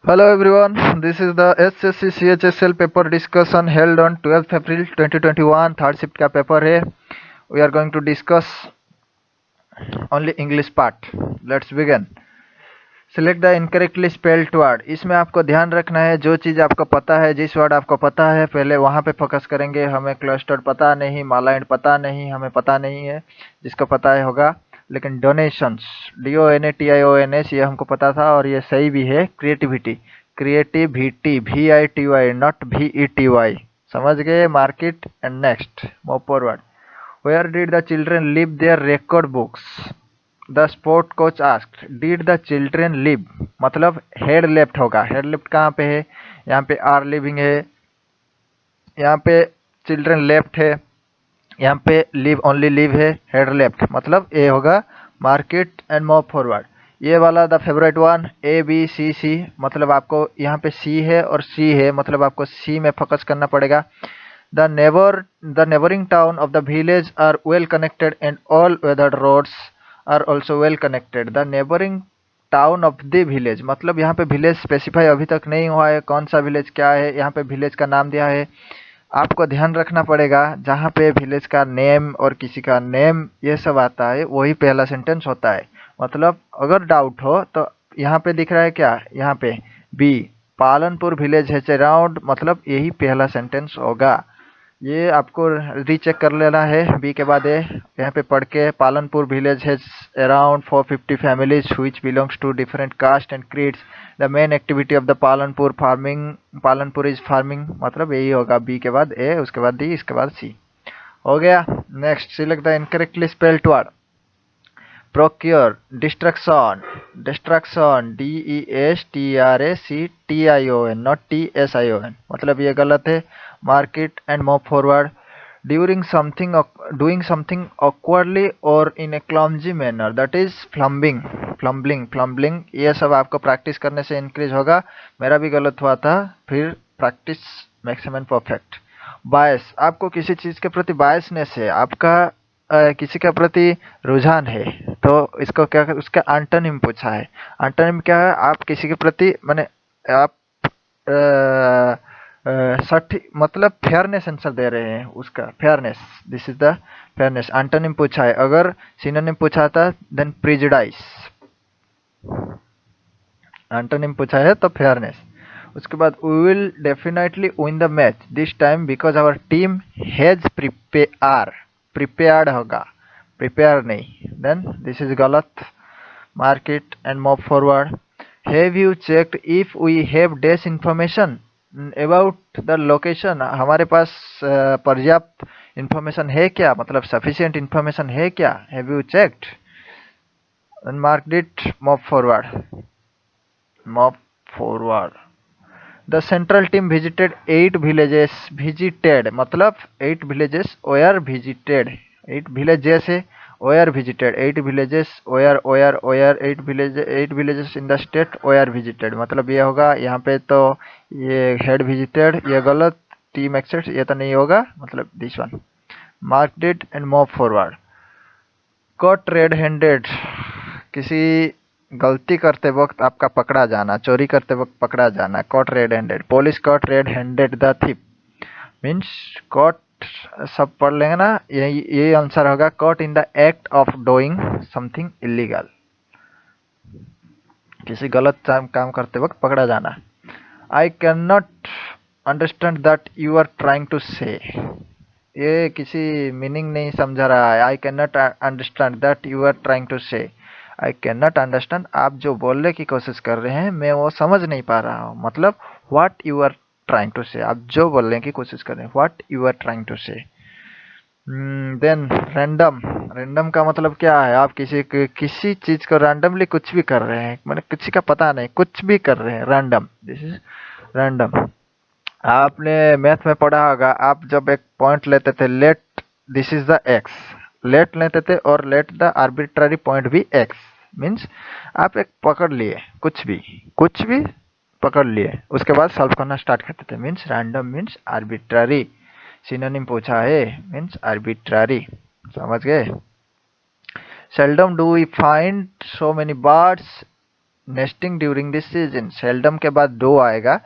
Hello everyone, this is the SSC CHSL paper discussion held on 12th April 2021, third shift का paper है. We are going to discuss only English part. Let's begin. Select the incorrectly spelled word. इसमें आपको ध्यान रखना है जो चीज़ आपको पता है, जिस वर्ड आपको पता है पहले वहाँ पे फोकस करेंगे. हमें क्लस्टर्ड पता नहीं, मालाइंड पता नहीं, हमें पता नहीं है. जिसको पता है होगा. लेकिन डोनेशंस, DONATIONS, ये हमको पता था और ये सही भी है. Creativity, creativity, VITY, not VETY. समझ गए. Mark it and next. Move forward. Where did the children leave their record books? The sport coach asked, did the children live, मतलब हेड लेफ्ट होगा. हेड लेफ्ट कहाँ पे है? यहाँ पे आर लिविंग है, यहाँ पे चिल्ड्रेन लेफ्ट है, यहाँ पे लिव ओनली लिव है. हेड लेफ्ट मतलब ए होगा. Market and move forward. ये वाला द फेवरेट वन, ABCC, मतलब आपको यहाँ पे C है और C है, मतलब आपको C में फोकस करना पड़ेगा. The neighboring town of the village are well connected and all weathered roads are also well connected. The neighboring town of the village, मतलब यहाँ पे विलेज स्पेसिफाई अभी तक नहीं हुआ है. कौन सा विलेज क्या है, यहाँ पे विलेज का नाम दिया है. आपको ध्यान रखना पड़ेगा जहाँ पे विलेज का नेम और किसी का नेम ये सब आता है वही पहला सेंटेंस होता है. मतलब अगर डाउट हो तो यहाँ पे दिख रहा है क्या, यहाँ पे बी, पालनपुर विलेज है अराउंड, मतलब यही पहला सेंटेंस होगा. ये आपको रीचेक कर लेना है. बी के बाद ए, यहाँ पे पढ़ के, Palanpur village has around 450 families which belongs to different caste and creeds. The main activity of the Palanpur farming, Palanpur is farming, मतलब यही होगा. बी के बाद ए, उसके बाद डी, इसके बाद सी. हो गया. Next. Select the incorrectly spelled word. Procure, destruction, destruction, DESTRACTION, not TSION, मतलब ये गलत है. Market and move forward. During something, doing something awkwardly और इन ए क्लमजी मैनर, दैट इज फ्लम्बिंग, फ्लम्बलिंग, फ्लम्बलिंग. ये सब आपको प्रैक्टिस करने से इंक्रीज होगा. मेरा भी गलत हुआ था, फिर प्रैक्टिस मैक्सिमम परफेक्ट. बायस, आपको किसी चीज़ के प्रति बायसनेस है, आपका किसी के प्रति रुझान है, तो इसको क्या, उसका एंटोनिम पूछा है. एंटोनिम क्या है? आप किसी के प्रति, माने आप सठी, मतलब फेयरनेस आंसर दे रहे हैं, उसका fairness. This is the fairness. Antonym पूछा है. अगर सिनोनिम पूछा था देन प्रिजुडाइस. एंटोनिम पूछा है तो फेयरनेस. उसके बाद we will definitely win the match this time because our team has prepared होगा, प्रिपेयर नहीं. देन दिस इज गलत. Mark it and move forward. Have you checked if we have dash information about the location, हमारे पास पर्याप्त information है क्या, मतलब sufficient information है क्या. Have you checked. And marked it. Move forward. Move forward. The central team visited 8 villages. Visited मतलब 8 villages were visited. 8 villages है, were visited. 8 villages were, were 8 villages in the state were visited, मतलब ये होगा. यहाँ पे तो ये head visited, ये गलत. टीम एक्सेट, ये तो नहीं होगा, मतलब this one. Marked it and move forward. Cot red handed, किसी गलती करते वक्त आपका पकड़ा जाना, चोरी करते वक्त पकड़ा जाना. Caught red handed. Police caught red handed the thief, means caught सब पढ़ लेंगे ना, यही आंसर होगा. Caught in the act of doing something illegal, किसी गलत काम करते वक्त पकड़ा जाना. I can not understand that you are trying to say, ये किसी मीनिंग नहीं समझा रहा है. I can not understand that you are trying to say. I can not understand, आप जो बोलने की कोशिश कर रहे हैं मैं वो समझ नहीं पा रहा हूँ, मतलब what you are trying to say, आप जो बोलने की कोशिश कर रहे हैं, what you are trying to say. Then random. Random का मतलब क्या है? आप किसी चीज को रैंडमली कुछ भी कर रहे हैं, मतलब किसी का पता नहीं, कुछ भी कर रहे हैं. Random, this is random. आपने मैथ में पढ़ा होगा, आप जब एक पॉइंट लेते थे, let this is the X, let लेते थे और लेट द आर्बिट्ररी पॉइंट भी एक्स, मीन्स आप एक पकड़ लिए, कुछ भी पकड़ लिए, उसके बाद सॉल्व करना स्टार्ट करते थे. Means random means arbitrary. Synonym पूछा है, मीन्स आर्बिट्ररी. समझ गए. Seldom do we find so many birds nesting during this season. Seldom के बाद डू आएगा।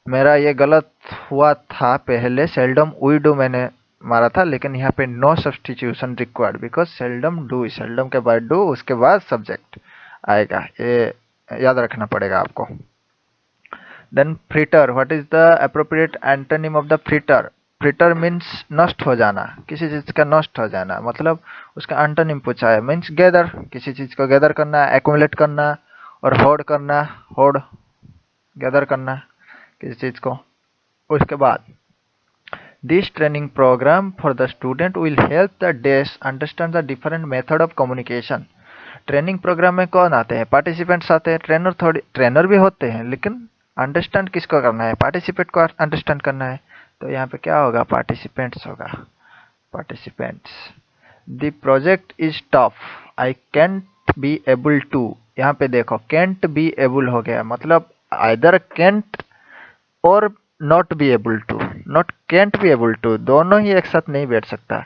मेरा ये गलत हुआ था, पहले सेल्डम वी डू मैंने मारा था, लेकिन यहाँ पे no substitution required because seldom do, seldom के बाद डू, उसके बाद सब्जेक्ट आएगा। ये याद रखना पड़ेगा आपको। Then fritter, what is the appropriate antonym of the fritter? Fritter means नष्ट हो जाना, किसी चीज का नष्ट हो जाना, मतलब उसका एंटोनिम पूछा है। मीन्स गैदर, किसी चीज को गैदर करना, एक्यूमुलेट करना, और होर्ड करना, होर्ड गैदर करना किसी चीज को। उसके बाद this training program for the student will help the days understand the different method of communication. Training program में कौन आते हैं? पार्टिसिपेंट्स आते हैं। ट्रेनर भी होते हैं, लेकिन अंडरस्टैंड किसको करना है? पार्टिसिपेंट को अंडरस्टैंड करना है। तो यहाँ पे क्या होगा? पार्टिसिपेंट्स होगा, participants. The project is tough, I can't be able to. यहाँ पे देखो कैंट बी एबल हो गया, मतलब आइदर कैंट और not be able to, not can't be able to, दोनों ही एक साथ नहीं बैठ सकता।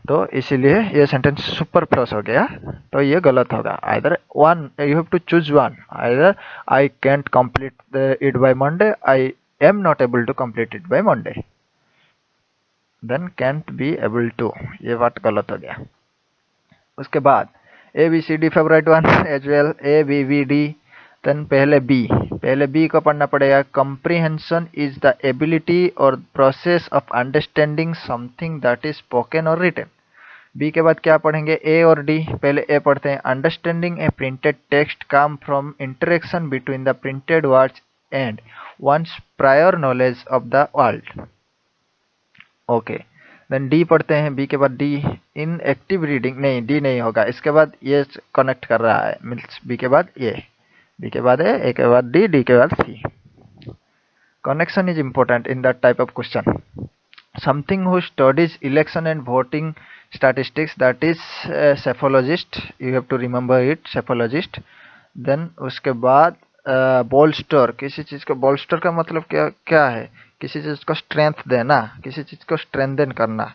तो इसीलिए ये सेंटेंस सुपर फ्लस हो गया, तो ये गलत होगा। Either one, you have to choose one. Either I can't complete it by Monday, I am not able to complete it by Monday. Then can't be able to, ये बात गलत हो गया। उसके बाद A B C D favourite one as well, A B V D. Then पहले B को पढ़ना पड़ेगा। कंप्रीहेंशन इज द एबिलिटी और process of understanding something that is spoken और रिटन। बी के बाद क्या पढ़ेंगे? ए और डी। पहले ए पढ़ते हैं। Understanding a printed text come from interaction between the printed words and once prior knowledge of the world. Okay, then D पढ़ते हैं। बी के बाद डी, इन एक्टिव रीडिंग, नहीं डी नहीं होगा, इसके बाद ये कनेक्ट कर रहा है, मीन्स बी के बाद ये, बी के बाद ए के बाद डी के बाद सी। Connection is important in that type of question. Something who studies election and voting statistics, that is cephalogist, you have to remember it, cephalogist. Then उसके बाद bolster, किसी चीज को bolster का मतलब क्या क्या है? किसी चीज को strength देना, किसी चीज को strengthen करना,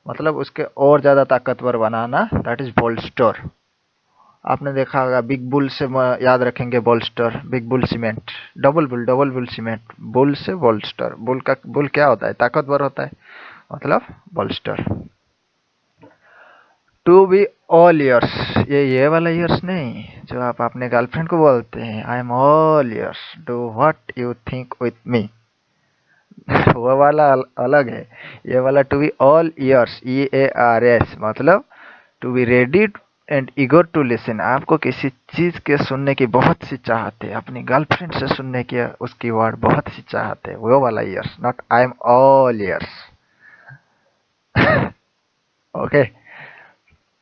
मतलब उसके और ज्यादा ताकतवर बनाना, that is bolster। आपने देखा होगा बिग बुल से याद रखेंगे bolster, big bull cement, double bull cement, bull से बोल्स्टर। बुल क्या होता है? ताकतवर होता है, मतलब bolster. To be all ears, ये वाला ईयर्स नहीं जो आप अपने गर्लफ्रेंड को बोलते हैं, I am all ears, do what you think with me, वो वाला अलग है। ये वाला to be all ears, EARS, मतलब to be ready and eager to listen. आपको किसी चीज के सुनने की बहुत सी चाहत है, अपनी गर्लफ्रेंड से सुनने की उसकी वर्ड बहुत सी चाहत है, वो वाला years, not I am all years. Okay,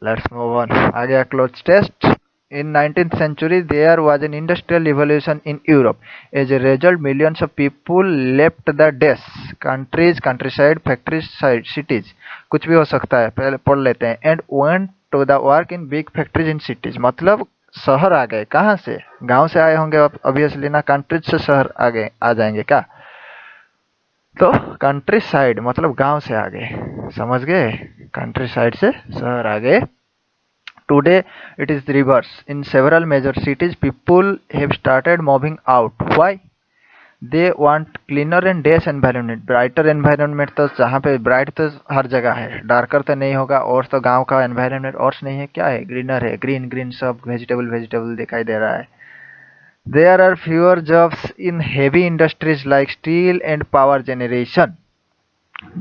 let's move on. आ गया close test. In 19th century, there was an industrial revolution in Europe. As a result, millions of people left the deserts, countries, countryside, factories, cities. कुछ भी हो सकता है, पहले पढ़ लेते हैं। And went to the work in big factories in cities. मतलब शहर आ गए। कहाँ से? गांव से आए होंगे ऑब्वियसली ना, कंट्रीज से शहर आ जाएंगे क्या? तो कंट्री साइड मतलब गांव से आ गए, समझ गए? कंट्री साइड से शहर आ गए। Today it is the reverse. In several major cities, people have started moving out. Why? They want cleaner and dash environment, brighter environment। तो जहाँ पे bright तो हर जगह है, darker तो नहीं होगा। और तो गांव का environment और नहीं है, क्या है? greener है, green सब vegetable दिखाई दे रहा है। There are fewer jobs in heavy industries like steel and power generation.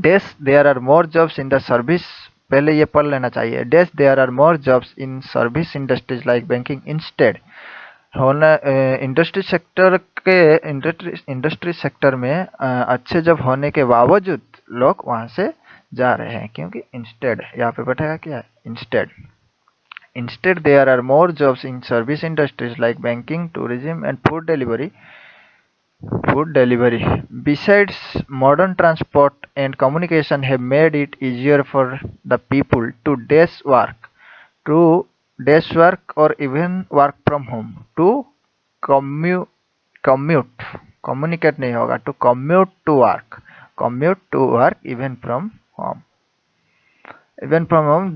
Dash there are more jobs in the service, पहले ये पढ़ लेना चाहिए। Dash there are more jobs in service industries like banking instead। होना industry sector के industry sector में अच्छे job होने के बावजूद लोग वहां से जा रहे हैं, क्योंकि इंस्टेड यहाँ पे बैठेगा क्या है? Instead there are more jobs in service industries like banking, tourism and food delivery। Besides, modern transport and communication have made it easier for the people to dash work or even work from home, to commute, communicate नहीं होगा, to commute to work even from home।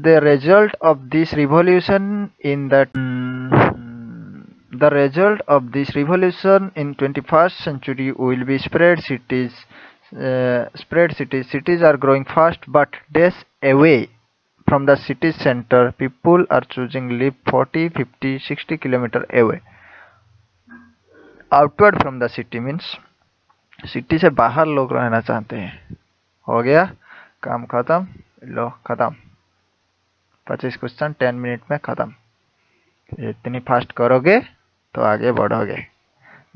The result of this revolution in The result of this revolution in 21st century will be spread cities. Cities are growing fast but days away from the city center. People are choosing live 40, 50, 60 kilometer away. Outward from the city means city से बाहर लोग रहना चाहते हैं। हो गया काम खत्म, लो खत्म। 25 क्वेश्चन 10 मिनट में खत्म। इतनी फास्ट करोगे तो आगे बढ़ोगे,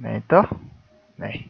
नहीं तो नहीं।